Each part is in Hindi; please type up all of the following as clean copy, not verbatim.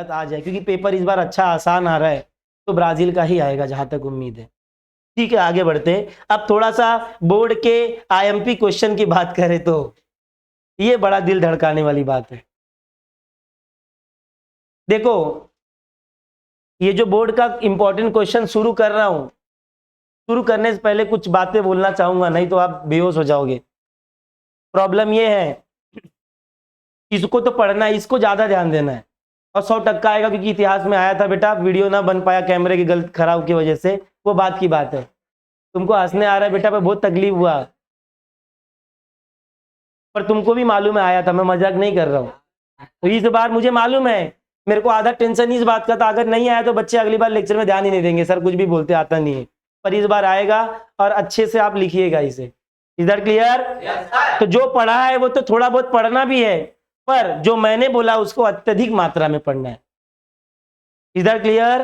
भारत आ जाए, क्योंकि पेपर इस बार अच्छा आसान आ रहा है, तो ब्राजील का ही आएगा जहां तक उम्मीद है। ठीक है, आगे बढ़ते हैं। अब थोड़ा सा बोर्ड के आईएमपी क्वेश्चन की बात करें तो ये बड़ा दिल धड़काने वाली बात है। देखो, ये जो बोर्ड का इंपॉर्टेंट क्वेश्चन शुरू कर रहा हूं, शुरू करने से पहले कुछ बातें बोलना चाहूंगा, नहीं तो आप बेहोश हो जाओगे। प्रॉब्लम ये है, इसको तो पढ़ना है, इसको ज्यादा ध्यान देना है, और 100% आएगा, क्योंकि इतिहास में आया था बेटा, वीडियो ना बन पाया कैमरे की गलत खराब की वजह से, वो बात की बात है। तुमको हंसने आ रहा है बेटा, पर बहुत तकलीफ हुआ, पर तुमको भी मालूम है आया था, मैं मजाक नहीं कर रहा हूँ। तो इस बार मुझे मालूम है, मेरे को आधा टेंशन इस बात का था, अगर नहीं आया तो बच्चे अगली बार लेक्चर में ध्यान ही नहीं देंगे, सर कुछ भी बोलते आता नहीं है, पर इस बार आएगा और अच्छे से आप लिखिएगा इसे। इधर क्लियर? तो जो पढ़ा है वो तो थोड़ा बहुत पढ़ना भी है, पर जो मैंने बोला उसको अत्यधिक मात्रा में पढ़ना है। इधर क्लियर?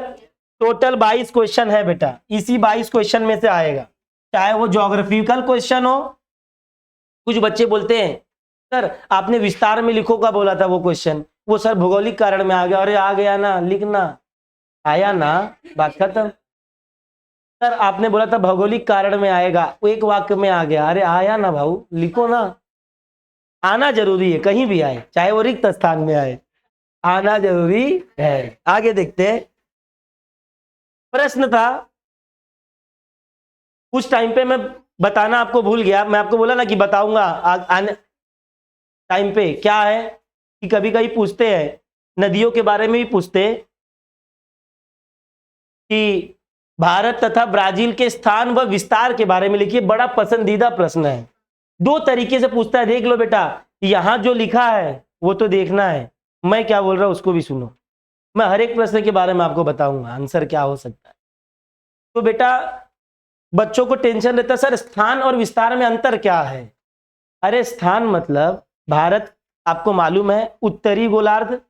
टोटल 22 क्वेश्चन है बेटा, इसी 22 क्वेश्चन में से आएगा, चाहे वो ज्योग्राफिकल क्वेश्चन हो। कुछ बच्चे बोलते हैं सर आपने विस्तार में लिखो का बोला था वो क्वेश्चन, वो सर भौगोलिक कारण में आ गया। अरे आ गया ना, लिखना आया ना, बात खत्म। सर आपने बोला था भौगोलिक कारण में आएगा, वो एक वाक्य में आ गया, अरे आया ना भाऊ, लिखो ना। आना जरूरी है, कहीं भी आए, चाहे वो रिक्त स्थान में आए, आना जरूरी है। आगे देखते हैं। प्रश्न था उस टाइम पे, मैं बताना आपको भूल गया, मैं आपको बोला ना कि बताऊंगा आने टाइम पे। क्या है कि कभी कभी पूछते हैं, नदियों के बारे में भी पूछते हैं कि भारत तथा ब्राजील के स्थान व विस्तार के बारे में लिखिए। बड़ा पसंदीदा प्रश्न है, दो तरीके से पूछता है, देख लो बेटा। यहां जो लिखा है वो तो देखना है, मैं क्या बोल रहा हूं उसको भी सुनो। मैं हर एक प्रश्न के बारे में आपको बताऊंगा आंसर क्या हो सकता है। तो बेटा बच्चों को टेंशन रहता है, सर स्थान और विस्तार में अंतर क्या है? अरे स्थान मतलब भारत आपको मालूम है उत्तरी गोलार्ध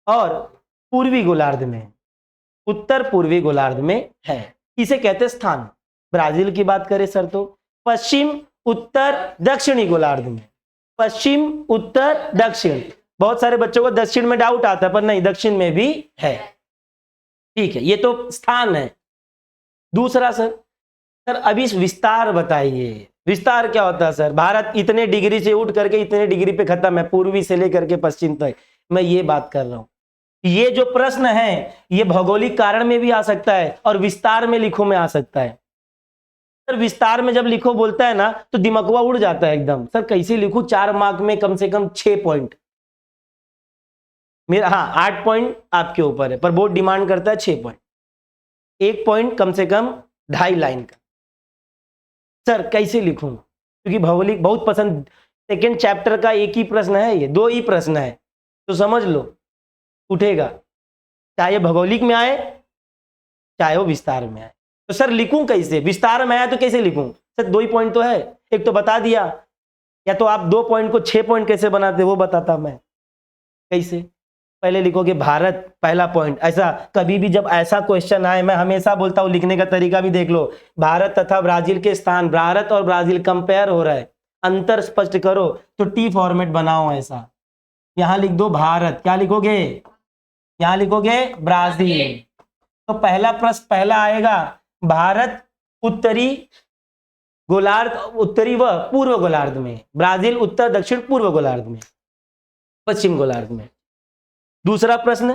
और पूर्वी गोलार्ध में, उत्तर पूर्वी गोलार्ध में है, इसे कहते हैं स्थान। ब्राजील की बात करें सर तो पश्चिम उत्तर दक्षिणी गोलार्ध में, पश्चिम उत्तर दक्षिण। बहुत सारे बच्चों को दक्षिण में डाउट आता है, पर नहीं, दक्षिण में भी है। ठीक है, ये तो स्थान है। दूसरा सर, सर अभी विस्तार बताइए, विस्तार क्या होता है? सर भारत इतने डिग्री से उठ करके इतने डिग्री पे खत्म है, पूर्वी से लेकर के पश्चिम तक, मैं ये बात कर रहा हूं। ये जो प्रश्न है ये भौगोलिक कारण में भी आ सकता है और विस्तार में लिखो में आ सकता है। सर विस्तार में जब लिखो बोलता है ना तो दिमागवा उड़ जाता है एकदम, सर कैसे लिखूं 4 मार्क में कम से कम 6 पॉइंट मेरा, हाँ 8 पॉइंट आपके ऊपर है, पर बोर्ड डिमांड करता है 6 पॉइंट, 1 पॉइंट कम से कम 2.5 लाइन का। सर कैसे लिखूं, क्योंकि भौगोलिक बहुत पसंद, सेकेंड चैप्टर का एक ही प्रश्न है, ये 2 ही प्रश्न है, तो समझ लो उठेगा, चाहे भौगोलिक में आए चाहे वो विस्तार में आए। तो सर लिखूं कैसे? विस्तार में आया तो कैसे लिखूं? सर 2 ही पॉइंट तो है, एक तो बता दिया, या तो आप 2 पॉइंट को 6 पॉइंट कैसे बनाते वो बताता मैं। कैसे? पहले लिखोगे भारत, पहला पॉइंट। ऐसा कभी भी जब ऐसा क्वेश्चन आए, मैं हमेशा बोलता हूं लिखने का तरीका भी देख लो, भारत तथा ब्राजील के स्थान, भारत और ब्राजील कंपेयर हो रहा है, अंतर स्पष्ट करो, तो टी फॉर्मेट बनाओ ऐसा। यहां लिख दो भारत, क्या लिखोगे? यहां लिखोगे ब्राजील। तो पहला प्रश्न पहला आएगा, भारत उत्तरी गोलार्ध, उत्तरी व पूर्व गोलार्ध में, ब्राजील उत्तर दक्षिण पूर्व गोलार्ध में, पश्चिम गोलार्ध में। दूसरा प्रश्न,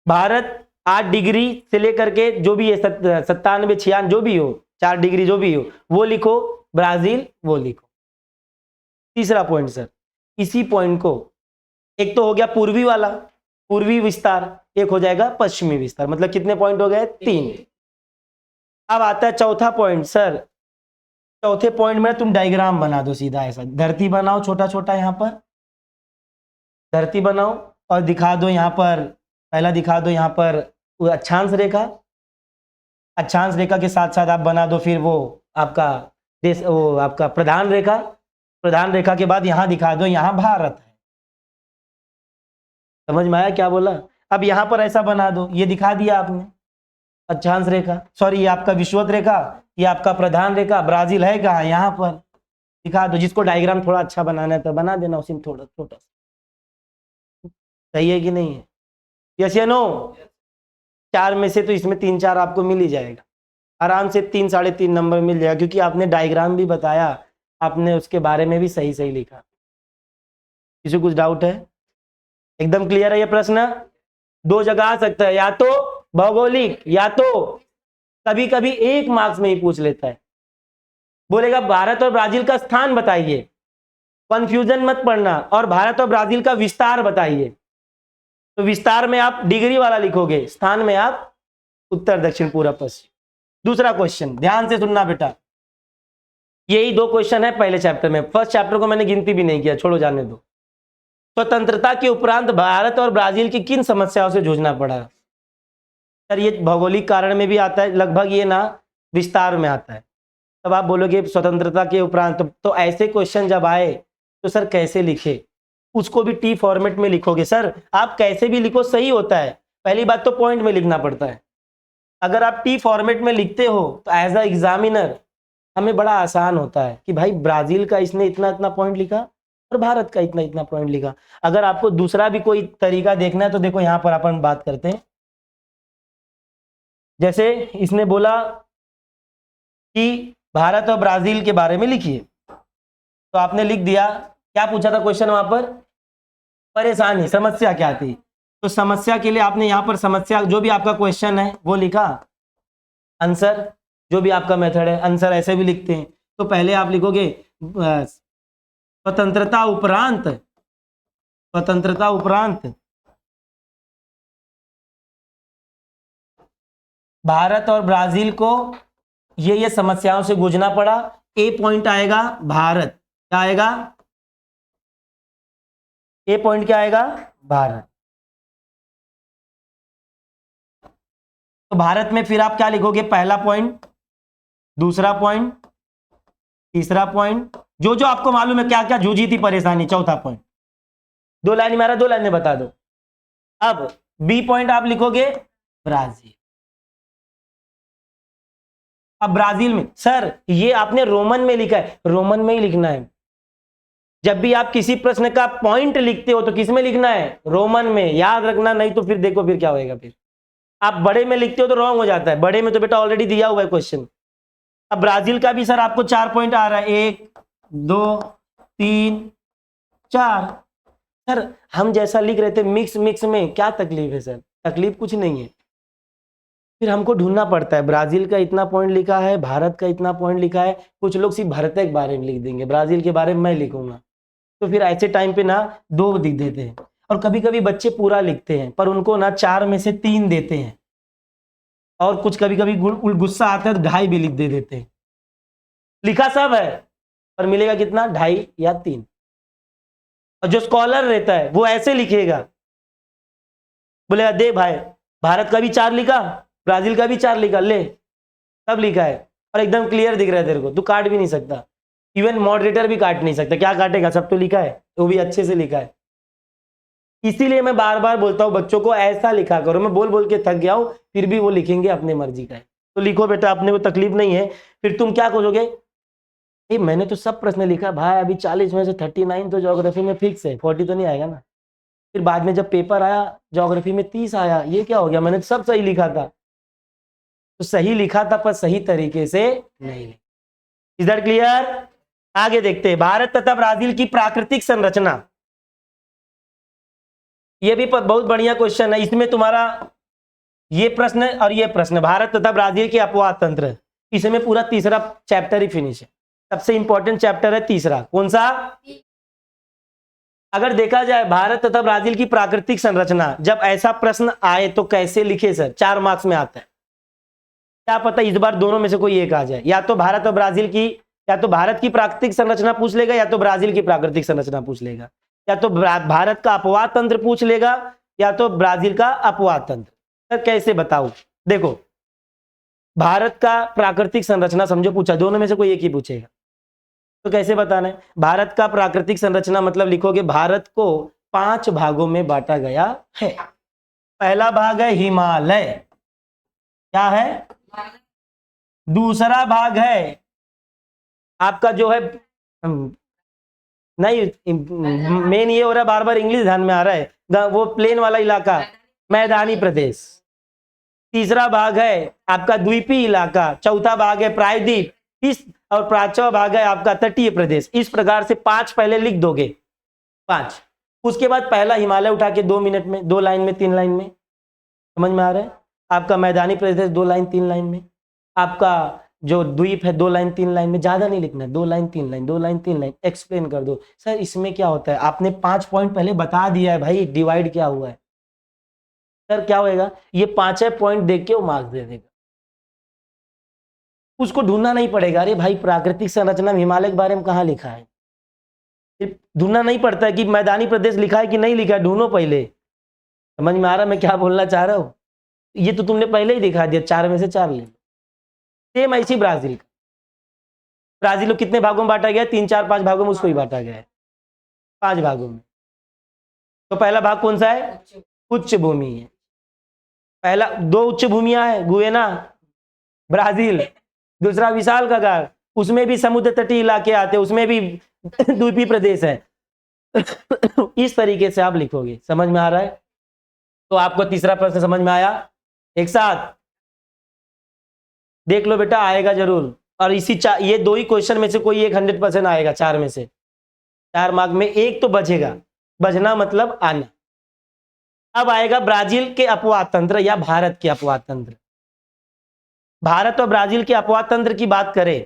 भारत 8 डिग्री से लेकर के जो भी है 97 96 जो भी हो, 4 डिग्री जो भी हो वो लिखो, ब्राजील वो लिखो। तीसरा पॉइंट सर, इसी पॉइंट को, एक तो हो गया पूर्वी वाला, पूर्वी विस्तार, एक हो जाएगा पश्चिमी विस्तार, मतलब कितने पॉइंट हो गए? 3। अब आता है चौथा पॉइंट। सर चौथे पॉइंट में तुम डायग्राम बना दो सीधा, ऐसा धरती बनाओ छोटा छोटा, यहां पर धरती बनाओ और दिखा दो यहां पर, पहला दिखा दो यहां पर अक्षांश रेखा, अक्षांश रेखा के साथ साथ आप बना दो फिर वो आपका देश, वो आपका प्रधान रेखा, प्रधान रेखा के बाद यहां दिखा दो यहां भारत है। समझ में आया क्या बोला? अब यहां पर ऐसा बना दो, ये दिखा दिया आपने अक्षांश रेखा, सॉरी ये आपका विषुवत रेखा, ये आपका प्रधान रेखा, ब्राजील है कहाँ? यहाँ पर दिखा दो। जिसको डायग्राम थोड़ा अच्छा बनाना है तो बना देना उसी में थोड़ा छोटा सा। सही है कि नहीं है? यस या नो? 4 में से तो इसमें 3-4 आपको मिल ही जाएगा आराम से, 3 साढ़े 3 नंबर मिल जाएगा, क्योंकि आपने डायग्राम भी बताया, आपने उसके बारे में भी सही सही लिखा। किसी कुछ डाउट है? एकदम क्लियर है ये प्रश्न? 2 जगह आ सकता है, या तो भौगोलिक, या तो कभी कभी 1 मार्क्स में ही पूछ लेता है, बोलेगा भारत और ब्राजील का स्थान बताइए, कंफ्यूजन मत पड़ना, और भारत और ब्राजील का विस्तार बताइए। तो विस्तार में आप डिग्री वाला लिखोगे, स्थान में आप उत्तर दक्षिण पूर्व पश्चिम। दूसरा क्वेश्चन ध्यान से सुनना बेटा, यही 2 क्वेश्चन है पहले चैप्टर में। फर्स्ट चैप्टर को मैंने गिनती भी नहीं किया, छोड़ो जाने दो। स्वतंत्रता के उपरांत भारत और ब्राजील की किन समस्याओं से जूझना पड़ा? सर ये भौगोलिक कारण में भी आता है लगभग, ये ना विस्तार में आता है। तब आप बोलोगे स्वतंत्रता के उपरांत, तो ऐसे क्वेश्चन जब आए तो सर कैसे लिखे? उसको भी टी फॉर्मेट में लिखोगे। सर आप कैसे भी लिखो सही होता है, पहली बात तो पॉइंट में लिखना पड़ता है। अगर आप टी फॉर्मेट में लिखते हो तो एज अ एग्जामिनर हमें बड़ा आसान होता है कि भाई ब्राजील का इसने इतना इतना पॉइंट लिखा और भारत का इतना इतना पॉइंट लिखा। अगर आपको दूसरा भी कोई तरीका देखना है तो देखो यहां पर अपन बात करते हैं। जैसे इसने बोला कि भारत और ब्राजील के बारे में लिखिए, तो आपने लिख दिया। क्या पूछा था क्वेश्चन वहां पर? परेशानी, समस्या क्या थी? तो समस्या के लिए आपने यहां पर समस्या, जो भी आपका क्वेश्चन है वो लिखा, आंसर जो भी आपका मेथड है, आंसर ऐसे भी लिखते हैं। तो पहले आप लिखोगे स्वतंत्रता उपरांत, स्वतंत्रता उपरांत भारत और ब्राजील को ये समस्याओं से जूझना पड़ा। ए पॉइंट आएगा भारत, क्या आएगा? ए पॉइंट क्या आएगा? भारत। तो भारत में फिर आप क्या लिखोगे? पहला पॉइंट, दूसरा पॉइंट, तीसरा पॉइंट, जो जो आपको मालूम है क्या क्या जूझी थी परेशानी, चौथा पॉइंट। 2 लाइन मारा, 2 लाइन में बता दो। अब बी पॉइंट आप लिखोगे ब्राजील। अब ब्राजील में सर ये आपने रोमन में लिखा है, रोमन में ही लिखना है। जब भी आप किसी प्रश्न का पॉइंट लिखते हो तो किस में लिखना है? रोमन में, याद रखना, नहीं तो फिर देखो फिर क्या होएगा। फिर आप बड़े में लिखते हो तो रॉन्ग हो जाता है, बड़े में तो बेटा ऑलरेडी दिया हुआ है क्वेश्चन। अब ब्राजील का भी सर आपको 4 पॉइंट आ रहा है, 1 2 3 4। सर हम जैसा लिख रहे थे मिक्स मिक्स में, क्या तकलीफ है सर? तकलीफ कुछ नहीं है। फिर हमको ढूंढना पड़ता है, ब्राजील का इतना पॉइंट लिखा है, भारत का इतना पॉइंट लिखा है। कुछ लोग सिर्फ भारत के बारे में लिख देंगे, ब्राजील के बारे में मैं लिखूंगा, तो फिर ऐसे टाइम पे ना 2 लिख देते हैं। और कभी कभी बच्चे पूरा लिखते हैं पर उनको ना 4 में से 3 देते हैं, और कुछ कभी कभी गुस्सा आता है तो 2.5 भी लिख दे देते हैं। लिखा सब है पर मिलेगा कितना? 2.5 या 3। और जो स्कॉलर रहता है वो ऐसे लिखेगा, बोलेगा दे भाई, भारत का भी 4 लिखा, ब्राजील का भी 4 लिखा, ले सब लिखा है और एकदम क्लियर दिख रहा है तेरे को, तू काट भी नहीं सकता। इवन मॉडरेटर भी काट नहीं सकता, क्या काटेगा? सब तो लिखा है, वो भी अच्छे से लिखा है। इसीलिए मैं बार बार बोलता हूं बच्चों को ऐसा लिखा करो। मैं बोल बोल के थक गया हूं, फिर भी वो लिखेंगे अपने मर्जी का है। तो लिखो बेटा, अपने को तकलीफ नहीं है। फिर तुम क्या करोगे? मैंने तो सब प्रश्न लिखा भाई, अभी 40 में से 39 तो ज्योग्राफी में फिक्स है, 40 तो नहीं आएगा ना। फिर बाद में जब पेपर आया ज्योग्राफी में 30 आया, ये क्या हो गया? मैंने तो सब सही लिखा था। तो सही लिखा था पर सही तरीके से नहीं लिखा। Is that clear? आगे देखते हैं, भारत तथा ब्राजील की प्राकृतिक संरचना। ये भी बहुत बढ़िया क्वेश्चन है। इसमें तुम्हारा ये प्रश्न और ये प्रश्न, भारत तथा ब्राजील के अपवाद तंत्र, इसमें पूरा तीसरा चैप्टर ही फिनिश है। सबसे इंपॉर्टेंट चैप्टर है तीसरा, कौन सा? अगर देखा जाए भारत तथा ब्राजील की प्राकृतिक संरचना, जब ऐसा प्रश्न आए तो कैसे लिखे सर? 4 मार्क्स में आता है। क्या पता इस बार दोनों में से कोई एक आ जाए, या तो भारत और ब्राजील की, या तो भारत की प्राकृतिक संरचना पूछ लेगा, या तो ब्राजील की प्राकृतिक संरचना पूछ लेगा, या तो भारत का अपवाद तंत्र पूछ लेगा, या तो ब्राजील का अपवाद तंत्र। सर कैसे बताऊं? देखो भारत का प्राकृतिक संरचना समझो पूछा, दोनों में से कोई एक ही पूछेगा, तो कैसे बताना है? भारत का प्राकृतिक संरचना मतलब लिखोगे भारत को 5 भागों में बांटा गया है। पहला भाग है हिमालय, क्या है? दूसरा भाग है आपका जो है नहीं, मेन ये हो रहा है, बार बार इंग्लिश ध्यान में आ रहा है, वो प्लेन वाला इलाका मैदानी प्रदेश। तीसरा भाग है आपका द्वीपीय इलाका, चौथा भाग है प्रायद्वीप, इस और पांचवा भाग है आपका तटीय प्रदेश। इस प्रकार से 5 पहले लिख दोगे, 5। उसके बाद पहला हिमालय उठा के 2 मिनट में, 2 लाइन में, 3 लाइन में, समझ में आ रहा है? आपका मैदानी प्रदेश 2 लाइन 3 लाइन में, आपका जो द्वीप है 2 लाइन 3 लाइन में, ज्यादा नहीं लिखना, 2 line 3 line, 2 line 3 line, explain कर दो। सर इसमें क्या होता है, आपने 5 पॉइंट पहले बता दिया है भाई, डिवाइड क्या हुआ है। सर क्या होएगा, ये 5 पॉइंट देख के वो मार्क्स दे देगा, उसको ढूंढना नहीं पड़ेगा। अरे भाई प्राकृतिक संरचना हिमालय के बारे में कहाँ लिखा है, ढूंढना नहीं पड़ता है कि मैदानी प्रदेश लिखा है कि नहीं लिखा है, ढूंढो पहले। समझ में आ रहा मैं क्या बोलना चाह रहा हूँ? ये तो तुमने पहले ही दिखा दिया, 4 में से 4 ले लो। सेम ऐसी ब्राजील का, ब्राजील को कितने भागों में बांटा गया है? 3 4 5 भागों में उसको ही बांटा गया है, 5 भागों में। तो पहला भाग कौन सा है? उच्च भूमि है। पहला 2 उच्च भूमियां है, गुयेना ब्राजील, दूसरा विशाल कगार, उसमें भी समुद्र तटीय इलाके आते हैं, उसमें भी द्वीपीय प्रदेश है। इस तरीके से आप लिखोगे, समझ में आ रहा है? तो आपको तीसरा प्रश्न समझ में आया? एक साथ देख लो बेटा, आएगा जरूर। और इसी ये 2 ही क्वेश्चन में से कोई एक 100% आएगा, 4 में से, 4 मार्क में एक तो बचेगा। बचना मतलब आना। अब आएगा ब्राजील के अपवाद तंत्र या भारत के अपवाद तंत्र। भारत और ब्राजील के अपवाद तंत्र की बात करें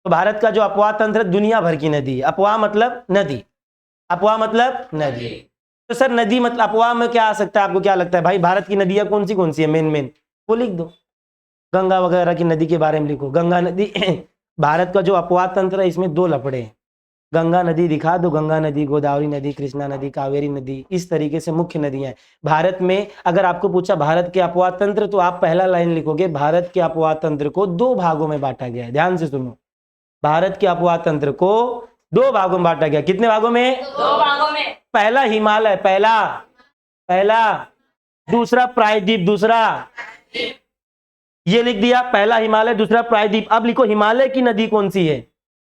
तो भारत का जो अपवाद तंत्र दुनिया भर की नदी है। अपवाह मतलब नदी, अपवाह मतलब नदी। तो सर नदी मतलब अपवाह में क्या आ सकता है, आपको क्या लगता है भाई? भारत की नदियां कौन सी है मेन? वो लिख दो, गंगा वगैरह की नदी के बारे में लिखो, गंगा नदी। भारत का जो अपवाद तंत्र है इसमें 2 लफड़े हैं, गंगा नदी दिखा दो, गंगा नदी, गोदावरी नदी, कृष्णा नदी, कावेरी नदी, इस तरीके से मुख्य नदियां हैं भारत में। अगर आपको पूछा भारत के अपवाद तंत्र, तो आप पहला लाइन लिखोगे, भारत के अपवाद तंत्र को 2 भागों में बांटा गया है। ध्यान से सुनो, भारत के अपवाद तंत्र को 2 भागों में बांटा गया। कितने भागों में? 2 भागों में। पहला हिमालय, पहला, दूसरा प्रायद्वीप, दूसरा, ये लिख दिया, पहला हिमालय, दूसरा प्रायद्वीप। अब लिखो हिमालय की नदी कौन सी है,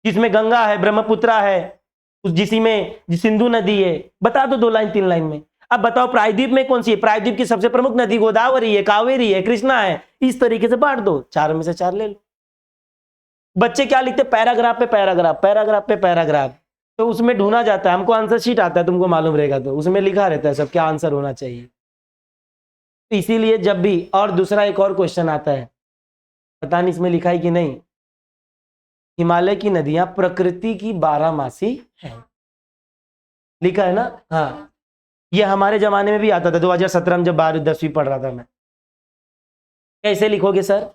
जिसमें गंगा है, ब्रह्मपुत्रा है, जिसमें सिंधु नदी है, बता दो 2 लाइन 3 लाइन में। अब बताओ प्रायद्वीप में कौन सी है? प्रायद्वीप की सबसे प्रमुख नदी गोदावरी है, कावेरी है, कृष्णा है। इस तरीके से बांट दो, 4 में से 4 ले लो। बच्चे क्या लिखते? पैराग्राफ पे पैराग्राफ, पैराग्राफ पे पैराग्राफ। तो उसमें ढूंढा जाता है, हमको आंसर शीट आता है, तुमको मालूम रहेगा, तो उसमें लिखा रहता है सब क्या आंसर होना चाहिए। तो इसीलिए जब भी, और दूसरा एक और क्वेश्चन आता है, पता नहीं इसमें लिखा है कि नहीं, हिमालय की नदियां प्रकृति की 12मासी है, लिखा है ना? हाँ, ये हमारे जमाने में भी आता था 2017 में, जब 12वीं 10वीं पढ़ रहा था मैं। कैसे लिखोगे सर?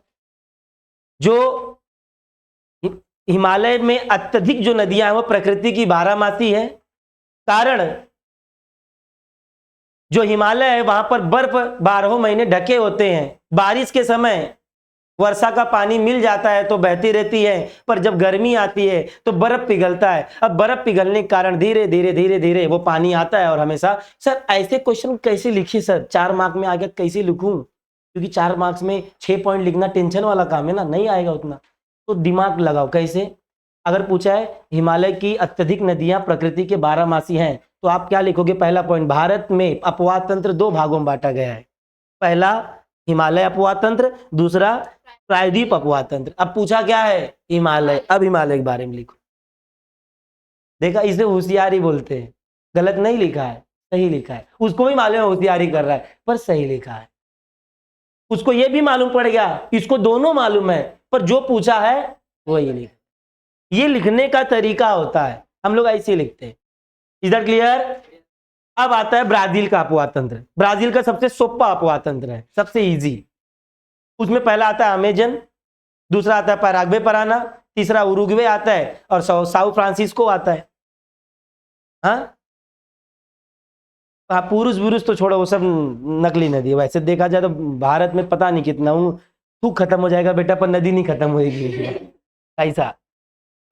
जो हिमालय में अत्यधिक जो नदियां हैं वो प्रकृति की 12मासी है, कारण जो हिमालय है वहां पर बर्फ 12 महीने ढके होते हैं। बारिश के समय वर्षा का पानी मिल जाता है तो बहती रहती है, पर जब गर्मी आती है तो बर्फ पिघलता है। अब बर्फ पिघलने के कारण धीरे धीरे धीरे धीरे वो पानी आता है। और हमेशा सर ऐसे क्वेश्चन कैसे लिखिए सर, 4 मार्क में आ गया, कैसे लिखूं? क्योंकि 4 मार्क्स में 6 पॉइंट लिखना टेंशन वाला काम है ना, नहीं आएगा उतना, तो दिमाग लगाओ। कैसे? अगर पूछा है हिमालय की अत्यधिक नदियां प्रकृति के 12मासी हैं, तो आप क्या लिखोगे? पहला पॉइंट, भारत में अपवाद तंत्र 2 भागों में बांटा गया है, पहला हिमालय अपवाद तंत्र, दूसरा प्रायद्वीप अपवाद तंत्र। अब पूछा क्या है? हिमालय। अब हिमालय के बारे में लिखो। देखा, इसे होशियारी बोलते हैं। गलत नहीं लिखा है, सही लिखा है। उसको भी मालूम है होशियारी कर रहा है, पर सही लिखा है। उसको यह भी मालूम पड़ गया, इसको दोनों मालूम है, पर जो पूछा है वही लिखा। ये लिखने का तरीका होता है, हम लोग ऐसे लिखते हैं। इधर क्लियर? अब आता है ब्राजील का अपवाद तंत्र। ब्राजील का सबसे सोपा अपवाद तंत्र है, सबसे इजी। उसमें पहला आता है अमेजन, दूसरा आता है पैराग्वे पराना, तीसरा उरुग्वे आता है, और साउ फ्रांसिस्को आता है। हाँ, पुरुष तो छोड़ो, वो सब नकली नदी है। वैसे देखा जाए तो भारत में पता नहीं कितना तू खत्म हो जाएगा बेटा, पर नदी नहीं खत्म होगी ऐसा।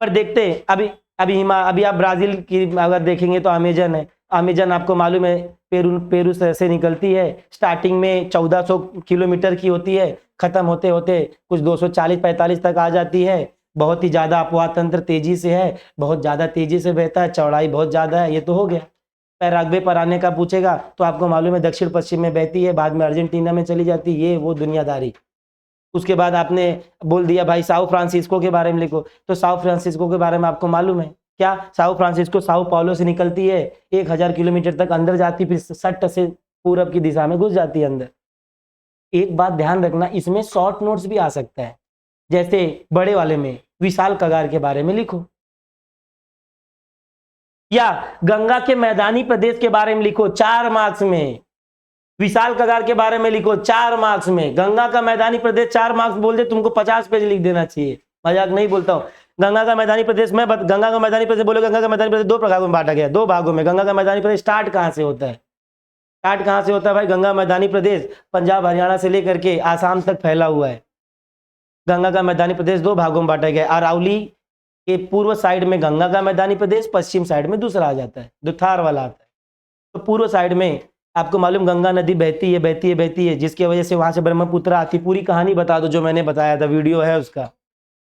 पर देखते हैं, अभी आप ब्राजील की अगर देखेंगे तो अमेजन है। अमेजन आपको मालूम है पेरू से निकलती है, स्टार्टिंग में 1400 किलोमीटर की होती है, खत्म होते होते कुछ 240-45 तक आ जाती है। बहुत ही ज्यादा अपवाह तंत्र तेजी से है, बहुत ज्यादा तेजी से बहता है, चौड़ाई बहुत ज्यादा है, ये तो हो गया। पैराग्वे पर आने का पूछेगा तो आपको मालूम है दक्षिण पश्चिम में बहती है, बाद में अर्जेंटीना में चली जाती है, ये वो दुनियादारी। उसके बाद आपने बोल दिया भाई साओ फ्रांसिस्को के बारे में लिखो, तो साओ फ्रांसिस्को के बारे में आपको मालूम है क्या? साओ फ्रांसिस्को साओ पाउलो से निकलती है, 1000 किलोमीटर तक अंदर जाती, फिर 60 से पूरब की दिशा में घुस जाती है अंदर। एक बात ध्यान रखना, इसमें शॉर्ट नोट्स भी आ सकता है, जैसे बड़े वाले में विशाल कगार के बारे में लिखो, या गंगा के मैदानी प्रदेश के बारे में लिखो 4 मार्क्स में, विशाल कगार के बारे में लिखो 4 मार्क्स में। गंगा का मैदानी प्रदेश 4 मार्क्स बोल दे, तुमको 50 पेज लिख देना चाहिए, मजाक नहीं बोलता हूँ। गंगा का मैदानी प्रदेश में गंगा का मैदानी प्रदेश बोले, गंगा का मैदानी प्रदेश 2 प्रकारों में बांटा गया, 2 भागों में। गंगा का मैदानी प्रदेश स्टार्ट कहाँ से होता है? स्टार्ट कहाँ से होता है भाई? गंगा मैदानी प्रदेश पंजाब हरियाणा से लेकर के आसाम तक फैला हुआ है। गंगा का मैदानी प्रदेश 2 भागों में बांटा गया। अरावली के पूर्व साइड में गंगा का मैदानी प्रदेश, पश्चिम साइड में दूसरा आ जाता है, जो थार वाला आता है। तो पूर्व साइड में आपको मालूम गंगा नदी बहती है, बहती है, बहती है, जिसकी वजह से वहां से ब्रह्मपुत्र आती। पूरी कहानी बता दो जो मैंने बताया था, वीडियो है उसका।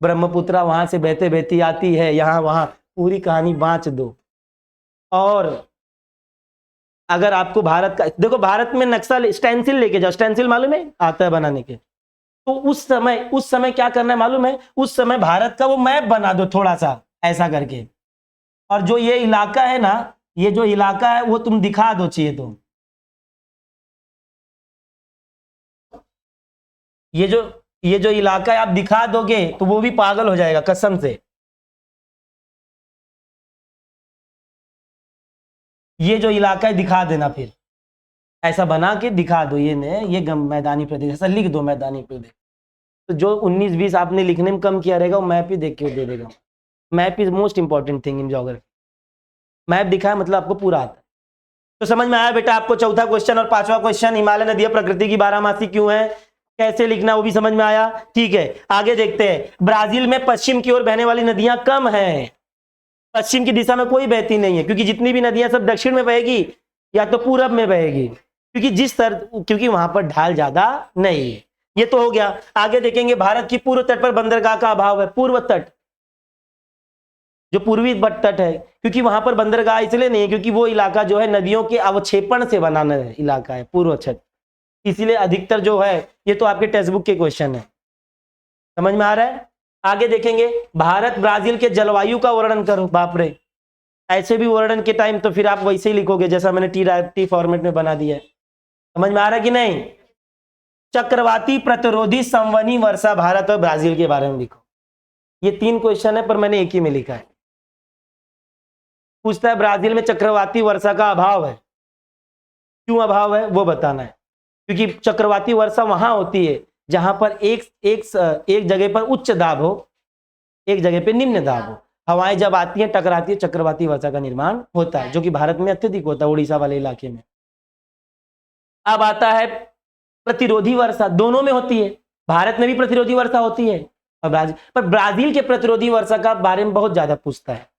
ब्रह्मपुत्र वहां से बहते बहती आती है यहाँ वहां, पूरी कहानी बांच दो। और अगर आपको भारत का देखो, भारत में नक्शा स्टेंसिल लेके जाओ, स्टेंसिल मालूम है आता है बनाने के, तो उस समय क्या करना है मालूम है? उस समय भारत का वो मैप बना दो थोड़ा सा ऐसा करके, और जो ये इलाका है ना, ये जो इलाका है वो तुम दिखा दो चाहिए तो। ये जो इलाका है आप दिखा दोगे तो वो भी पागल हो जाएगा कसम से। ये जो इलाका है दिखा देना, फिर ऐसा बना के दिखा दो, ये मैदानी प्रदेश, ऐसा लिख दो मैदानी प्रदेश। तो जो 19-20 आपने लिखने में कम किया रहेगा वो मैप ही देख के दे देगा। Map is most important thing in geography. Map दिखाया मतलब आपको पूरा आता है। तो समझ में आया बेटा आपको चौथा क्वेश्चन। और 5वां क्वेश्चन, हिमालय नदियां प्रकृति की बारहमासी क्यों है, कैसे लिखना वो भी समझ में आया। ठीक है, आगे देखते हैं। ब्राजील में पश्चिम की ओर बहने वाली नदियां कम हैं, पश्चिम की दिशा में कोई बहती नहीं है, क्योंकि जितनी भी नदियां सब दक्षिण में बहेगी या तो पूरब में बहेगी, क्योंकि वहां पर ढाल ज्यादा नहीं है। ये तो हो गया। आगे देखेंगे, भारत की पूर्व तट पर बंदरगाह का अभाव है। पूर्व तट, जो पूर्वी तट है, क्योंकि वहां पर बंदरगाह इसलिए नहीं है क्योंकि वो इलाका जो है नदियों के अवक्षेपण से बना इलाका है, पूर्व तट, इसीलिए अधिकतर जो है, ये तो आपके टेक्स्ट बुक के क्वेश्चन है, समझ में आ रहा है। आगे देखेंगे, भारत ब्राजील के जलवायु का वर्णन करो। बाप रे, ऐसे भी वर्णन के टाइम तो फिर आप वैसे ही लिखोगे जैसा मैंने टी फॉर्मेट में बना दिया है। समझ में आ रहा है कि नहीं। चक्रवाती प्रतिरोधी संवहनी वर्षा भारत और ब्राजील के बारे में लिखो। ये 3 क्वेश्चन है पर मैंने एक ही में लिखा है। पूछता है ब्राजील में चक्रवाती वर्षा का अभाव है, क्यों अभाव है वो बताना है। क्योंकि चक्रवाती वर्षा वहां होती है जहां पर एक जगह पर उच्च दाब हो, एक जगह पर निम्न दाब हो। हवाएं जब आती हैं टकराती है, चक्रवाती वर्षा का निर्माण होता है, जो कि भारत में अत्यधिक होता है, उड़ीसा वाले इलाके में। अब आता है प्रतिरोधी वर्षा, दोनों में होती है, भारत में भी प्रतिरोधी वर्षा होती है और ब्राजील के प्रतिरोधी वर्षा का बारे में बहुत ज्यादा पूछता है।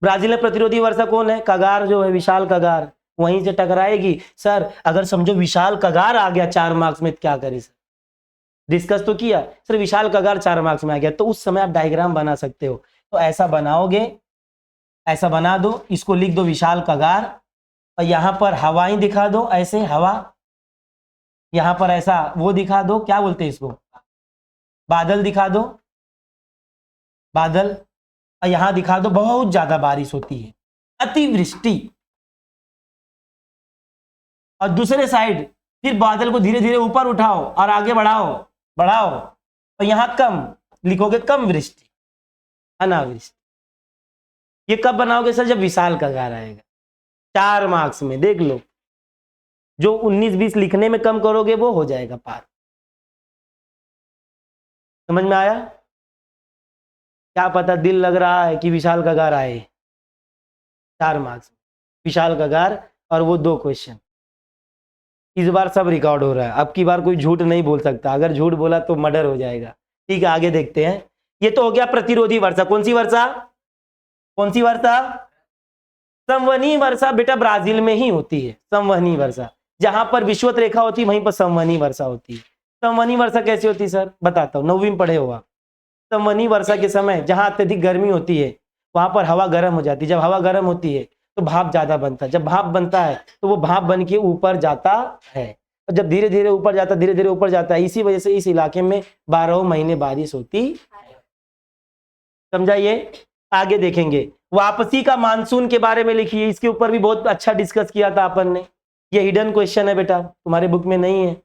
ब्राजील में प्रतिरोधी वर्षा कौन है? कगार जो है, विशाल कगार, वहीं से टकराएगी। सर अगर समझो विशाल कगार आ गया 4 मार्क्स में, क्या करें सर? डिस्कस तो किया सर, विशाल कगार 4 मार्क्स में आ गया, तो उस समय आप डायग्राम बना सकते हो। तो ऐसा बनाओगे, ऐसा बना दो, इसको लिख दो विशाल कगार, और यहां पर हवाएं दिखा दो, ऐसे हवा, यहां पर ऐसा वो दिखा दो, क्या बोलते हैं इसको, बादल दिखा दो, बादल, और यहां दिखा दो बहुत ज्यादा बारिश होती है, अतिवृष्टि। और दूसरे साइड फिर बादल को धीरे धीरे ऊपर उठाओ और आगे बढ़ाओ बढ़ाओ, और यहां कम लिखोगे, कम वृष्टि, अनावृष्टि। ये कब बनाओगे सर? जब विशाल कगार आएगा 4 मार्क्स में, देख लो। जो 19-20 लिखने में कम करोगे वो हो जाएगा पार। समझ में आया? क्या पता दिल लग रहा है कि विशाल कगार आए 4 मार्क्स, विशाल कगार और वो 2 क्वेश्चन। इस बार सब रिकॉर्ड हो रहा है, अब की बार कोई झूठ नहीं बोल सकता, अगर झूठ बोला तो मर्डर हो जाएगा। ठीक है, आगे देखते हैं। ये तो हो गया प्रतिरोधी वर्षा। कौन सी वर्षा? कौन सी वर्षा? संवहनी वर्षा बेटा ब्राजील में ही होती है। संवहनी वर्षा, जहां पर विषुवत रेखा होती है वहीं पर संवहनी वर्षा होती है। संवहनी वर्षा कैसी होती है सर? बताता हूँ, 9वीं में पढ़े हो आप। संवहनी वर्षा के समय जहां अत्यधिक गर्मी होती है वहां पर हवा गर्म हो जाती है। जब हवा गर्म होती है तो भाप ज्यादा बनता है। जब भाप बनता है तो वो भाप बन के ऊपर जाता है, और जब धीरे धीरे ऊपर जाता है, धीरे धीरे ऊपर जाता है, इसी वजह से इस इलाके में 12 महीने बारिश होती है। समझाइए। आगे देखेंगे वापसी का मानसून के बारे में लिखिए। इसके ऊपर भी बहुत अच्छा डिस्कस किया था अपन ने। ये हिडन क्वेश्चन है बेटा, तुम्हारे बुक में नहीं है,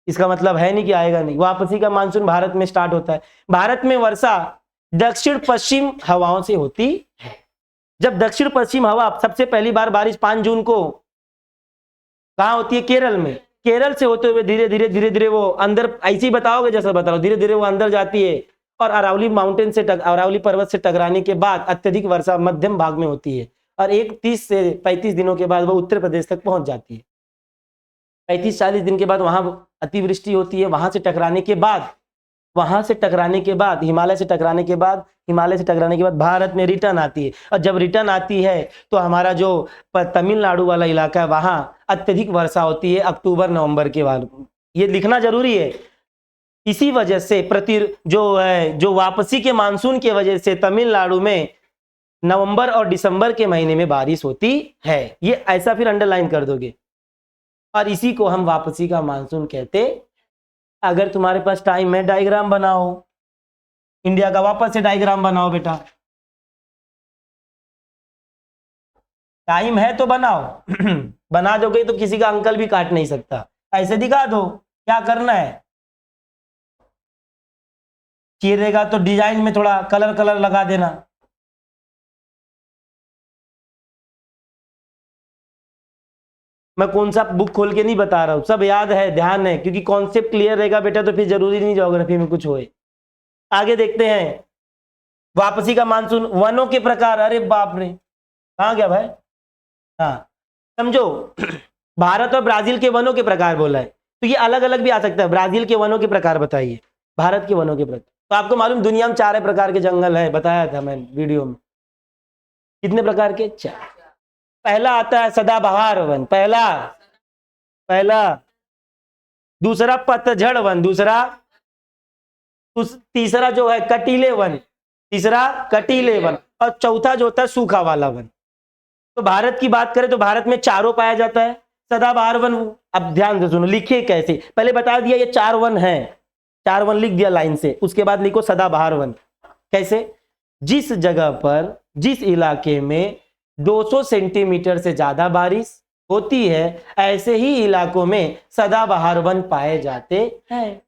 इसका मतलब है नहीं कि आएगा नहीं। वापसी का मानसून भारत में स्टार्ट होता है। भारत में वर्षा दक्षिण पश्चिम हवाओं से होती है। जब दक्षिण पश्चिम हवा सबसे पहली बार बारिश 5 जून को कहां होती है? केरल में। केरल से होते हुए धीरे धीरे धीरे धीरे वो अंदर, ऐसे ही बताओगे जैसा बता रहा हूं, धीरे धीरे वो अंदर जाती है और अरावली माउंटेन से अरावली पर्वत से टकराने के बाद अत्यधिक वर्षा मध्यम भाग में होती है और 30 से 35 दिनों के बाद वो उत्तर प्रदेश तक पहुंच जाती है। 35-40 दिन के बाद वहां अतिवृष्टि होती है। वहां से टकराने के बाद हिमालय से टकराने के बाद भारत में रिटर्न आती है। और जब रिटर्न आती है तो हमारा जो तमिलनाडु वाला इलाका है वहां अत्यधिक वर्षा होती है अक्टूबर नवंबर के बाद। ये लिखना जरूरी है। इसी वजह से जो वापसी के मानसून की वजह से तमिलनाडु में नवंबर और दिसंबर के महीने में बारिश होती है। ये ऐसा फिर अंडरलाइन कर दोगे, और इसी को हम वापसी का मानसून कहते। अगर तुम्हारे पास टाइम है डायग्राम बनाओ, इंडिया का वापस से डायग्राम बनाओ बेटा। टाइम है तो बनाओ बना दोगे तो किसी का अंकल भी काट नहीं सकता। ऐसे दिखा दो क्या करना है। चीरेगा तो डिजाइन में थोड़ा कलर लगा देना। मैं कौन सा बुक खोल के नहीं बता रहा हूं, सब याद है, ध्यान है, क्योंकि कॉन्सेप्ट क्लियर रहेगा बेटा तो फिर जरूरी नहीं ज्योग्राफी में कुछ होए। आगे देखते हैं वापसी का मानसून। वनों के प्रकार, अरे बाप रे कहां गया भाई। हाँ समझो भारत और ब्राजील के वनों के प्रकार बोला है, तो ये अलग अलग भी आ सकता है। ब्राजील के वनों के प्रकार बताइए, भारत के वनों के प्रकार। तो आपको मालूम दुनिया में 4 प्रकार के जंगल है, बताया था मैं वीडियो में। कितने प्रकार के? 4। पहला आता है सदाबहार वन, पहला। दूसरा पतझड़ वन, तीसरा जो है कटीले वन, और चौथा जो होता है सूखा वाला वन। तो भारत की बात करें तो भारत में 4 पाया जाता है। सदाबहार वन, अब ध्यान से सुनो, लिखे कैसे, पहले बता दिया ये 4 वन है, 4 वन लिख दिया लाइन से, उसके बाद लिखो सदाबहार वन। कैसे? जिस जगह पर, जिस इलाके में 200 सेंटीमीटर से ज्यादा बारिश होती है ऐसे ही इलाकों में सदाबहार वन पाए जाते हैं।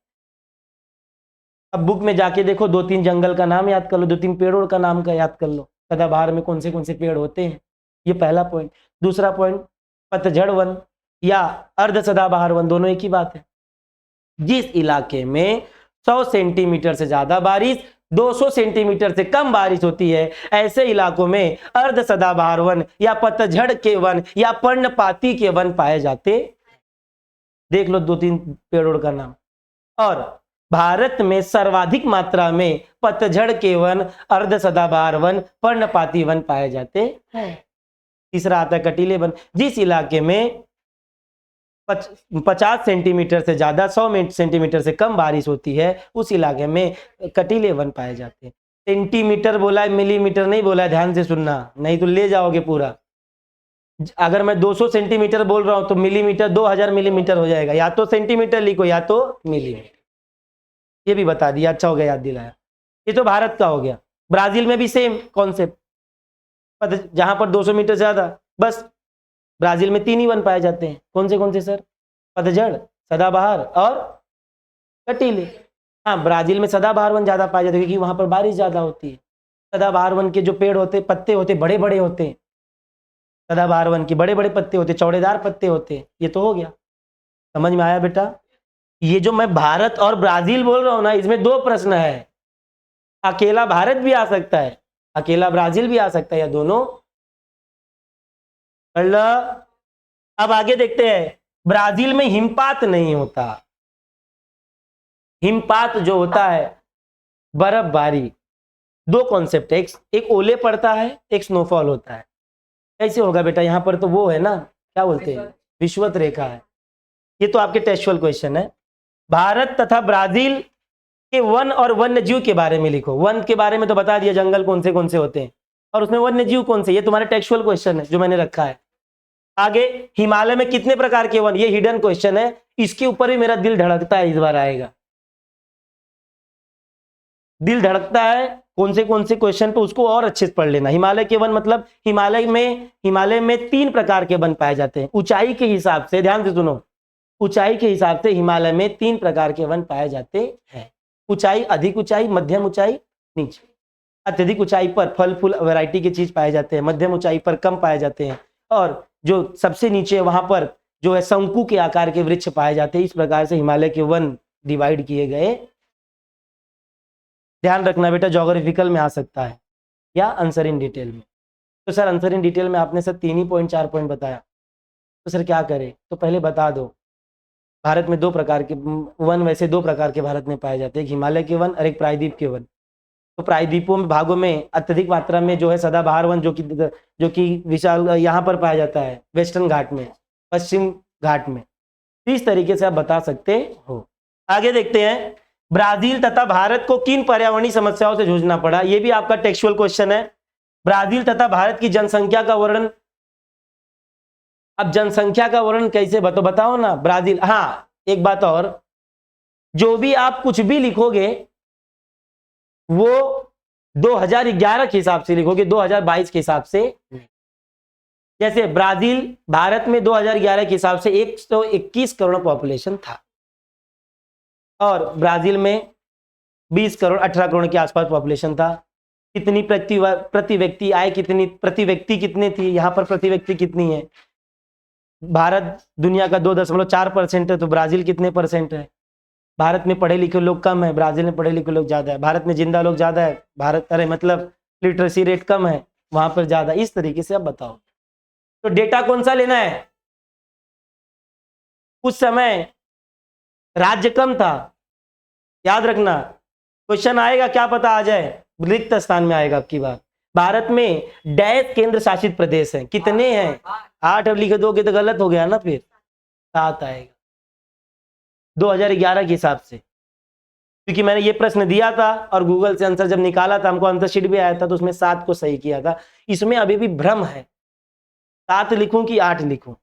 अब बुक में जाके देखो, 2-3 जंगल का नाम याद कर लो, 2-3 पेड़ों का नाम का याद कर लो, सदाबहार में कौन से पेड़ होते हैं। ये पहला पॉइंट। दूसरा पॉइंट, पतझड़ वन या अर्ध सदाबहार वन, दोनों एक ही बात है। जिस इलाके में 100 सेंटीमीटर से ज्यादा बारिश, 200 सेंटीमीटर से कम बारिश होती है ऐसे इलाकों में अर्ध सदाबहार वन या पतझड़ के वन या पर्णपाती के वन पाए जाते। देख लो 2-3 पेड़ों का नाम। और भारत में सर्वाधिक मात्रा में पतझड़ के वन, अर्ध सदाबहार वन, पर्णपाती वन पाए जाते हैं। तीसरा आता है कटीले वन। जिस इलाके में 50 सेंटीमीटर से ज्यादा, 100 सेंटीमीटर से कम बारिश होती है उस इलाके में कटीले वन पाए जाते हैं। सेंटीमीटर बोला है, मिलीमीटर नहीं बोला है, ध्यान से सुनना नहीं तो ले जाओगे पूरा। अगर मैं 200 सेंटीमीटर बोल रहा हूं तो मिलीमीटर 2000 मिलीमीटर हो जाएगा, या तो सेंटीमीटर लिखो या तो मिलीमीटर। ये भी बता दिया, अच्छा हो गया याद दिलाया। ये तो भारत का हो गया। ब्राजील में भी सेम कॉन्सेप्ट, जहां पर 200 मीटर से ज्यादा, बस ब्राजील में 3 ही वन पाए जाते हैं। कौन से सर? पतझड़, सदाबहार और कटीले। हाँ, ब्राजील में सदाबहार वन ज्यादा पाए जाते हैं क्योंकि वहां पर बारिश ज्यादा होती है। सदाबहार वन के जो पेड़ होते, पत्ते होते, बड़े बड़े होते हैं। सदाबहार वन के बड़े बड़े पत्ते होते, चौड़ेदार पत्ते होते हैं। ये तो हो गया, समझ में आया बेटा। ये जो मैं भारत और ब्राजील बोल रहा हूं ना, इसमें 2 प्रश्न है। अकेला भारत भी आ सकता है, अकेला ब्राजील भी आ सकता है, या दोनों। अब आगे देखते हैं। ब्राजील में हिमपात नहीं होता। हिमपात जो होता है बर्फबारी। 2 कॉन्सेप्ट है, एक ओले पड़ता है, एक स्नोफॉल होता है। कैसे होगा बेटा? यहां पर तो वो है ना, क्या बोलते हैं, विषुवत रेखा है। ये तो आपके टेक्सचुअल क्वेश्चन है। भारत तथा ब्राजील कि वन और वन्य जीव के बारे में लिखो। वन के बारे में तो बता दिया, जंगल कौन से होते हैं, और उसमें वन्य जीव कौन से, ये तुम्हारा टेक्सुअल क्वेश्चन है जो मैंने रखा है। आगे हिमालय में कितने प्रकार के वन, ये हिडन क्वेश्चन है, इसके ऊपर भी मेरा दिल धड़कता है, इस बार आएगा, दिल धड़कता है कौन से क्वेश्चन पे, उसको और अच्छे से पढ़ लेना। हिमालय के वन मतलब हिमालय में 3 प्रकार के वन पाए जाते हैं ऊंचाई के हिसाब से, ध्यान से सुनो, ऊंचाई के हिसाब से हिमालय में 3 प्रकार के वन पाए जाते हैं। ऊंचाई, अधिक ऊंचाई, मध्यम ऊंचाई, नीचे। अत्यधिक ऊंचाई पर फल फूल वैरायटी की चीज पाए जाते हैं, मध्यम ऊंचाई पर कम पाए जाते हैं, और जो सबसे नीचे वहां पर जो है शंकु के आकार के वृक्ष पाए जाते हैं। इस प्रकार से हिमालय के वन डिवाइड किए गए। ध्यान रखना बेटा, ज्योग्राफिकल में आ सकता है या आंसर इन डिटेल में। तो सर आंसर इन डिटेल में आपने सर 3 ही पॉइंट 4 पॉइंट बताया, तो सर क्या करें, तो पहले बता दो भारत में 2 प्रकार के वन, वैसे 2 प्रकार के भारत में पाए जाते हैं, एक हिमालय के वन और एक प्रायद्वीप के वन। तो प्रायद्वीपों में भागों में अत्यधिक मात्रा में जो है सदाबहार वन जो कि विशाल यहाँ पर पाया जाता है, वेस्टर्न घाट में, पश्चिम घाट में। इस तरीके से आप बता सकते हो। आगे देखते हैं, ब्राजील तथा भारत को किन पर्यावरणीय समस्याओं से जूझना पड़ा, ये भी आपका टेक्सुअल क्वेश्चन है। ब्राजील तथा भारत की जनसंख्या का वर्णन, अब जनसंख्या का वर्णन कैसे बताओ ना ब्राजील। हाँ एक बात और, जो भी आप कुछ भी लिखोगे वो 2011 के हिसाब से लिखोगे, 2022 के हिसाब से। जैसे ब्राजील भारत में 2011 के हिसाब से 121 करोड़ पॉपुलेशन था, और ब्राजील में 20 करोड़ 18 करोड़ के आसपास पॉपुलेशन था। कितनी प्रति व्यक्ति आय, कितनी प्रति व्यक्ति कितने थी, यहाँ पर प्रति व्यक्ति कितनी है। भारत दुनिया का 2.4% है, तो ब्राजील कितने परसेंट है। भारत में पढ़े लिखे लोग कम है, ब्राजील में पढ़े लिखे लोग ज्यादा है। भारत में जिंदा लोग ज्यादा है, मतलब लिटरेसी रेट कम है, वहां पर ज्यादा। इस तरीके से आप बताओ। तो डेटा कौन सा लेना है, उस समय राज्य कम था, याद रखना। क्वेश्चन आएगा, क्या पता आ जाए, रिक्त स्थान में आएगा आपकी बात। भारत में डैश केंद्र शासित प्रदेश है, कितने हैं, 8 अब लिख दोगे तो गलत हो गया ना, फिर 7 आएगा 2011 के हिसाब से, क्योंकि मैंने ये प्रश्न दिया था और गूगल से आंसर जब निकाला था, हमको आंसर शीट भी आया था, तो उसमें 7 को सही किया था। इसमें अभी भी भ्रम है, 7 लिखूं कि 8 लिखूं,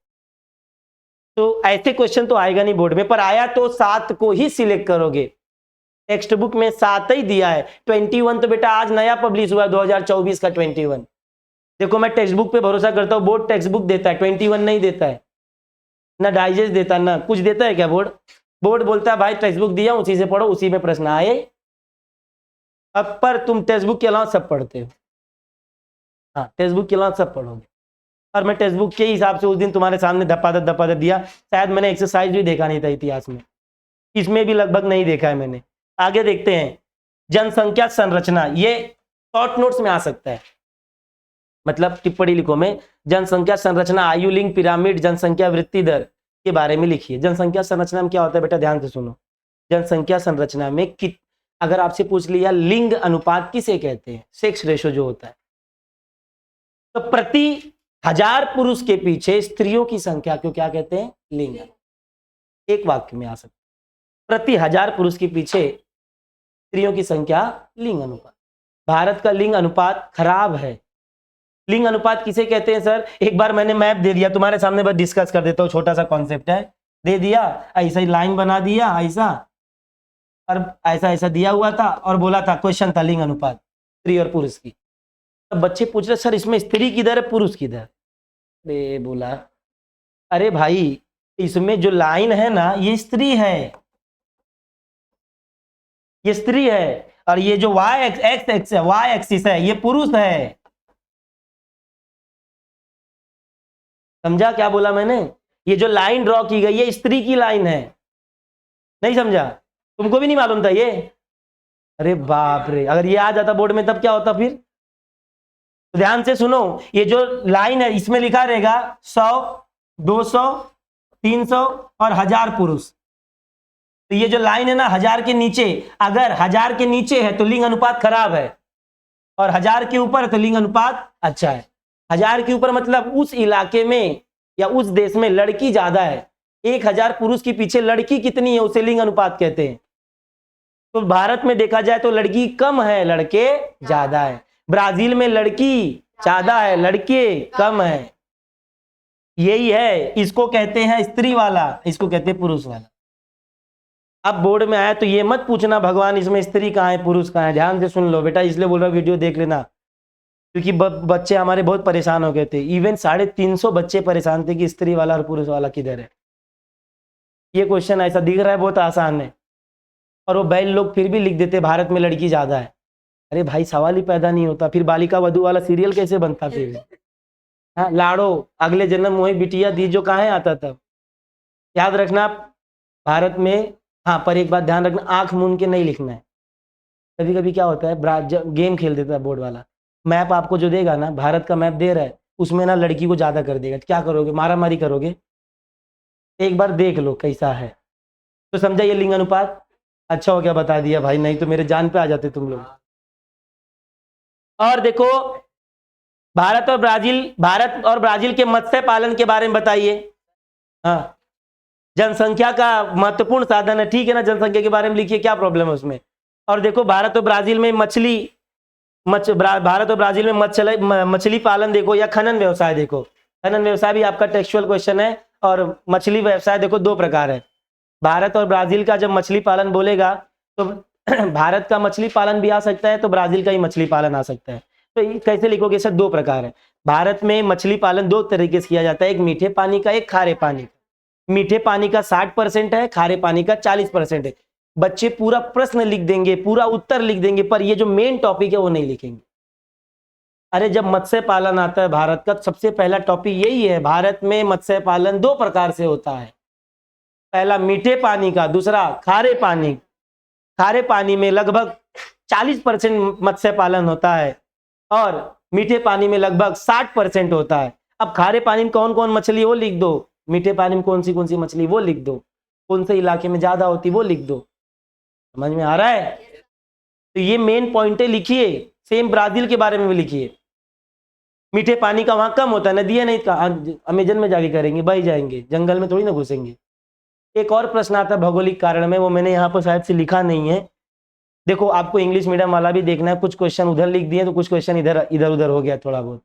तो ऐसे क्वेश्चन तो आएगा नहीं बोर्ड में, पर आया तो 7 को ही सिलेक्ट करोगे। टेक्स्ट बुक में 7 ही दिया है। 21 तो बेटा आज नया पब्लिश हुआ है, 2024 का 21। देखो मैं टेक्स्ट बुक पे भरोसा करता हूँ, बोर्ड टेक्स्ट बुक देता है, 21 नहीं देता है, ना डाइजेस्ट देता है, ना कुछ देता है क्या बोर्ड। बोर्ड बोलता है भाई टेक्स्ट बुक दिया, उसी से पढ़ो, उसी में प्रश्न आए। अब पर तुम टेक्स्ट बुक के अलावा सब पढ़ते हो, हाँ टेक्स्ट बुक के अलावा सब पढ़ोगे। और मैं टेक्स्ट बुक के हिसाब से उस दिन तुम्हारे सामने धप्पा दिया, शायद मैंने एक्सरसाइज भी देखा नहीं था इतिहास में, इसमें भी लगभग नहीं देखा है मैंने। आगे देखते हैं, जनसंख्या संरचना, ये शॉर्ट नोट्स में आ सकता है, मतलब टिप्पणी लिखो में जनसंख्या संरचना, आयु, लिंग, पिरामिड, जनसंख्या वृद्धि दर के बारे में लिखिए। जनसंख्या संरचना में क्या होता है बेटा, ध्यान से सुनो। जनसंख्या संरचना में अगर आपसे पूछ लिया लिंग अनुपात किसे कहते हैं, सेक्स रेशो जो होता है, तो प्रति 1000 पुरुष के पीछे स्त्रियों की संख्या को क्या कहते हैं, लिंग। एक वाक्य में आ सकता है, प्रति 1000 पुरुष के पीछे स्त्रियों की संख्या, लिंग अनुपात। भारत का लिंग अनुपात खराब है। लिंग अनुपात किसे कहते हैं सर, एक बार मैंने मैप दे दिया तुम्हारे सामने, बस डिस्कस कर देता हूँ, छोटा सा कॉन्सेप्ट है, दे दिया ऐसा ही लाइन बना दिया ऐसा, और ऐसा दिया हुआ था, और बोला था क्वेश्चन था लिंग अनुपात स्त्री और पुरुष की। तब बच्चे पूछ रहे सर इसमें स्त्री किधर है पुरुष किधर, अरे बोला अरे भाई इसमें जो लाइन है ना ये स्त्री है, ये स्त्री है, और ये जो वाई एक्सिस है ये पुरुष है। समझा क्या बोला मैंने, ये जो लाइन ड्रॉ की गई है स्त्री की लाइन है, नहीं समझा, तुमको भी नहीं मालूम था ये, अरे बाप रे, अगर ये आ जाता बोर्ड में तब क्या होता फिर। तो ध्यान से सुनो, ये जो लाइन है इसमें लिखा रहेगा 100, 200, 300 और 1000 पुरुष। तो ये जो लाइन है ना 1000 के नीचे, अगर 1000 के नीचे है तो लिंग अनुपात खराब है, और 1000 के ऊपर है तो लिंग अनुपात अच्छा है। 1000 के ऊपर मतलब उस इलाके में या उस देश में लड़की ज्यादा है, 1000 पुरुष के पीछे लड़की कितनी है उसे लिंग अनुपात कहते हैं। तो भारत में देखा जाए तो लड़की कम है, लड़के ज्यादा है। ब्राजील में लड़की ज्यादा है, लड़के कम है। यही है, इसको कहते हैं स्त्री वाला, इसको कहते हैं पुरुष वाला। अब बोर्ड में आया तो ये मत पूछना भगवान इसमें स्त्री कहाँ है पुरुष कहाँ है, ध्यान से सुन लो बेटा, इसलिए बोल रहा वीडियो देख लेना, क्योंकि बच्चे हमारे बहुत परेशान हो गए थे। इवन 350 बच्चे परेशान थे कि स्त्री वाला और पुरुष वाला किधर है। ये क्वेश्चन ऐसा दिख रहा है बहुत आसान है, और वो बैल लोग फिर भी लिख देते भारत में लड़की ज्यादा है। अरे भाई सवाल ही पैदा नहीं होता, फिर बालिका वधू वाला सीरियल कैसे बनता फिर? हाँ, लाड़ो अगले जन्म मोहे बिटिया दी जो कहाँ आता तब। याद रखना भारत में, हाँ पर एक बात ध्यान रखना, आंख मूंद के नहीं लिखना है। कभी कभी क्या होता है, गेम खेल देता है बोर्ड वाला, मैप आपको जो देगा ना, भारत का मैप दे रहा है, उसमें ना लड़की को ज्यादा कर देगा, क्या करोगे? मारा मारी करोगे? एक बार देख लो कैसा है, तो समझा ये लिंग अनुपात। अच्छा हो गया बता दिया भाई, नहीं तो मेरे जान पे आ जाते तुम लोग। और देखो भारत और ब्राजील के मत्स्य पालन के बारे में बताइए। हाँ, जनसंख्या का महत्वपूर्ण साधन है, ठीक है ना, जनसंख्या के बारे में लिखिए, क्या प्रॉब्लम है उसमें। और देखो भारत और ब्राजील में भारत और ब्राजील में मछली पालन देखो, या खनन व्यवसाय देखो। खनन व्यवसाय भी आपका टेक्सचुअल क्वेश्चन है। और मछली व्यवसाय देखो, दो प्रकार है। भारत और ब्राजील का जब मछली पालन बोलेगा तो भारत का मछली पालन भी आ सकता है, तो ब्राजील का ही मछली पालन आ सकता है। तो कैसे लिखोगे सर? दो प्रकार है। भारत में मछली पालन दो तरीके से किया जाता है, एक मीठे पानी का, एक खारे पानी का। मीठे पानी का 60% है, खारे पानी का 40% है। बच्चे पूरा प्रश्न लिख देंगे, पूरा उत्तर लिख देंगे, पर ये जो मेन टॉपिक है वो नहीं लिखेंगे। अरे जब मत्स्य पालन आता है भारत का, सबसे पहला टॉपिक यही है, भारत में मत्स्य पालन दो प्रकार से होता है, पहला मीठे पानी का, दूसरा खारे पानी। खारे पानी में लगभग 40% मत्स्य पालन होता है और मीठे पानी में लगभग 60% होता है। अब खारे पानी में कौन कौन मछली वो लिख दो, मीठे पानी में कौन सी मछली वो लिख दो, कौन से इलाके में ज्यादा होती वो लिख दो। समझ में आ रहा है? तो ये मेन पॉइंट लिखिए। सेम ब्राजील के बारे में भी लिखिए, मीठे पानी का वहां कम होता है, नदियां नहीं, अमेजन में जाके करेंगे, बह जाएंगे, जंगल में थोड़ी ना घुसेंगे। एक और प्रश्न आता है भौगोलिक कारण में, वो मैंने यहाँ पर शायद से लिखा नहीं है। देखो आपको इंग्लिश मीडियम वाला भी देखना है, कुछ क्वेश्चन उधर लिख दिए तो कुछ क्वेश्चन इधर उधर हो गया थोड़ा बहुत।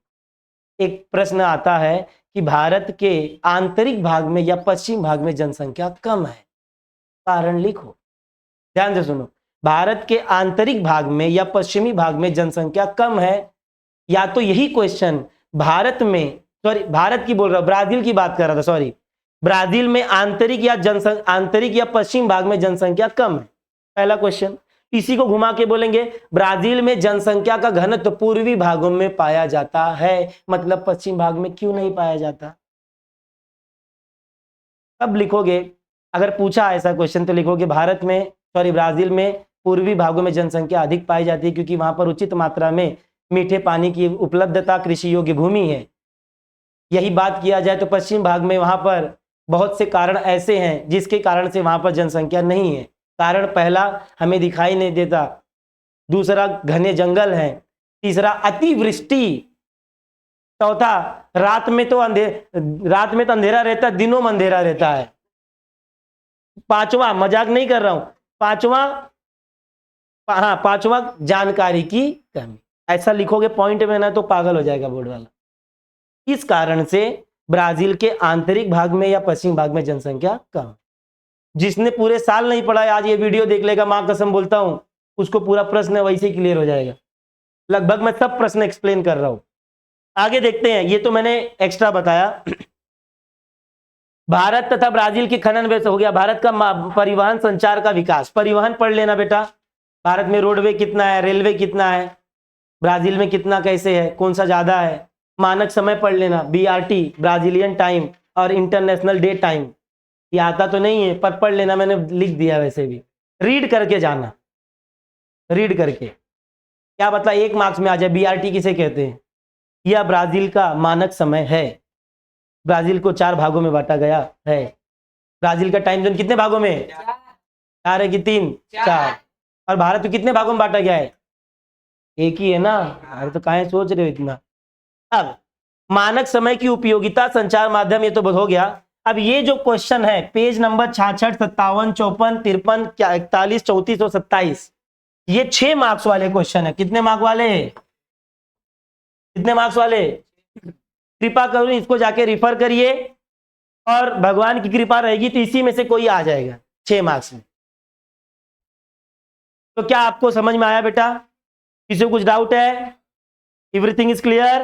एक प्रश्न आता है कि भारत के आंतरिक भाग में या पश्चिम भाग में जनसंख्या कम है, कारण लिखो। ध्यान से सुनो, भारत के आंतरिक भाग में या पश्चिमी भाग में जनसंख्या कम है, या तो यही क्वेश्चन भारत में, सॉरी भारत की बोल रहा हूं, ब्राजील की बात कर रहा था, सॉरी, ब्राजील में आंतरिक या पश्चिम भाग में जनसंख्या कम है, पहला क्वेश्चन। इसी को घुमा के बोलेंगे ब्राजील में जनसंख्या का घनत्व पूर्वी भागों में पाया जाता है, मतलब पश्चिम भाग में क्यों नहीं पाया जाता। अब लिखोगे, अगर पूछा ऐसा क्वेश्चन तो लिखोगे ब्राजील में पूर्वी भागों में जनसंख्या अधिक पाई जाती है क्योंकि वहां पर उचित मात्रा में मीठे पानी की उपलब्धता, कृषि योग्य भूमि है। यही बात किया जाए तो पश्चिम भाग में वहां पर बहुत से कारण ऐसे हैं जिसके कारण से वहां पर जनसंख्या नहीं है। कारण पहला, हमें दिखाई नहीं देता, दूसरा घने जंगल हैं, तीसरा अतिवृष्टि, चौथा रात में तो अंधेरा रहता है, दिनों में अंधेरा रहता है, पांचवा, मजाक नहीं कर रहा हूं, पांचवा जानकारी की कमी। ऐसा लिखोगे पॉइंट में ना तो पागल हो जाएगा बोर्ड वाला। इस कारण से ब्राजील के आंतरिक भाग में या पश्चिम भाग में जनसंख्या कम। जिसने पूरे साल नहीं पढ़ा है आज ये वीडियो देख लेगा, मां कसम बोलता हूं, उसको पूरा प्रश्न वैसे ही क्लियर हो जाएगा। लगभग मैं सब प्रश्न एक्सप्लेन कर रहा हूं। आगे देखते हैं, ये तो मैंने एक्स्ट्रा बताया। भारत तथा ब्राजील की खनन व्यवस्था हो गया। भारत का परिवहन संचार का विकास, परिवहन पढ़ लेना बेटा। भारत में रोडवे कितना है, रेलवे कितना है, ब्राजील में कितना, कैसे है, कौन सा ज्यादा है। मानक समय पढ़ लेना, BRT ब्राजीलियन टाइम और इंटरनेशनल डे टाइम। ये आता तो नहीं है पर पढ़ लेना, मैंने लिख दिया वैसे भी, रीड करके जाना, रीड करके क्या बता, 1 मार्क्स में आ जाए। BRT किसे कहते हैं? यह ब्राजील का मानक समय है। ब्राजील को 4 भागों में बांटा गया है। ब्राजील का टाइम जोन कितने भागों में? 4 है कि 3? 4। और भारत को कितने भागों में बांटा गया है? एक ही है ना। अरे तो काहे सोच रहे हो इतना। अब मानक समय की उपयोगिता, संचार माध्यम, ये तो हो गया। अब ये जो क्वेश्चन है पेज नंबर 66, 57, 54, 53, 41, 34 और 27, ये 6 मार्क्स वाले क्वेश्चन है। कितने मार्क्स वाले? कितने मार्क्स वाले? कृपा करो इसको जाके रिफर करिए, और भगवान की कृपा रहेगी तो इसी में से कोई आ जाएगा 6 मार्क्स में। तो क्या आपको समझ में आया बेटा? किसी को कुछ डाउट है? Everything is clear?